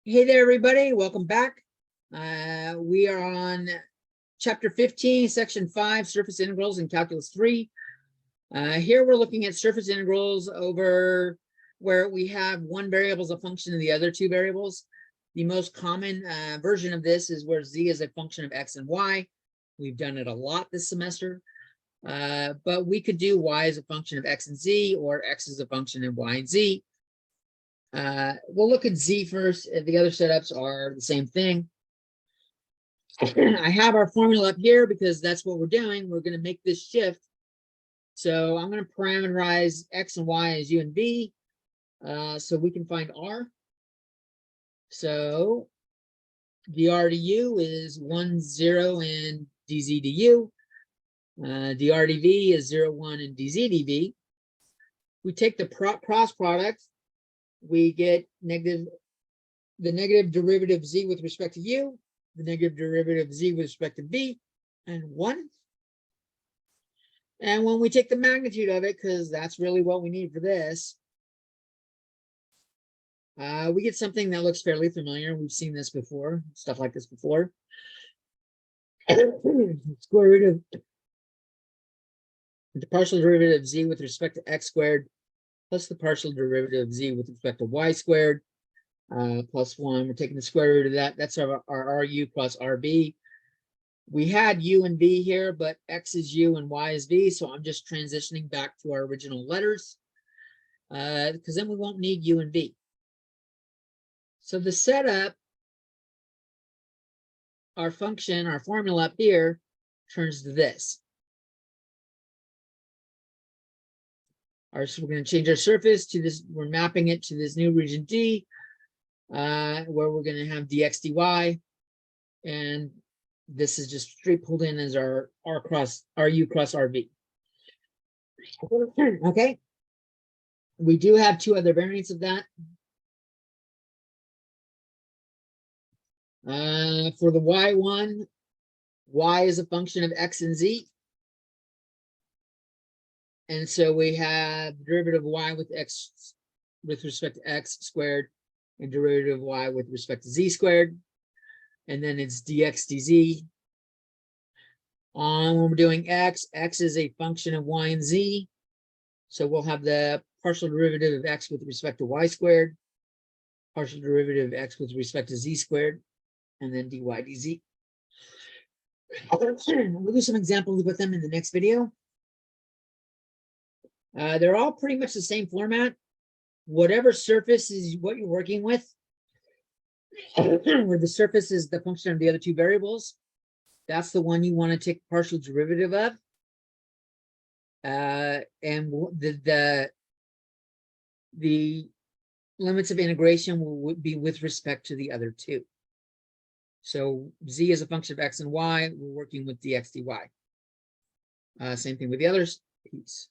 Hey there, everybody. Welcome back. We are on chapter 15, section 5, surface integrals in calculus 3. Here we're looking at surface integrals over where we have one variable as a function of the other two variables. The most common version of this is where z is a function of x and y. We've done it a lot this semester, but we could do y as a function of x and z, or x as a function of y and z. We'll look at z first. The other setups are the same thing. I have our formula up here because that's what we're doing. We're going to make this shift. So I'm going to parameterize x and y as u and v, so we can find r. So dr to u is 1, 0 and dz du. Dr dv is 0, 1 and dz dv. We take the cross product. We get the negative derivative z with respect to u, the negative derivative z with respect to v, and 1. And when we take the magnitude of it, because that's really what we need for this, we get something that looks fairly familiar. We've seen this before, stuff like this before. Square root of the partial derivative of z with respect to x squared plus the partial derivative of z with respect to y squared plus 1. We're taking the square root of that. That's our ru plus rb. We had u and v here, but x is u and y is v, so I'm just transitioning back to our original letters because then we won't need u and v. So the setup, our function, our formula up here turns to this. So we're going to change our surface to this. We're mapping it to this new region D, where we're going to have dx dy, and this is just straight pulled in as our ru cross rv. Okay. We do have two other variants of that. For the y1, y is a function of x and z. And so we have derivative of y with x with respect to x squared and derivative of y with respect to z squared. And then it's dx dz. When we're doing x is a function of y and z. So we'll have the partial derivative of x with respect to y squared, partial derivative of x with respect to z squared, and then dy dz. We'll do some examples with them in the next video. They're all pretty much the same format. Whatever surface is what you're working with, where the surface is the function of the other two variables, that's the one you want to take partial derivative of. And the limits of integration will be with respect to the other two. So z is a function of x and y. We're working with dx dy. Same thing with the others. Peace.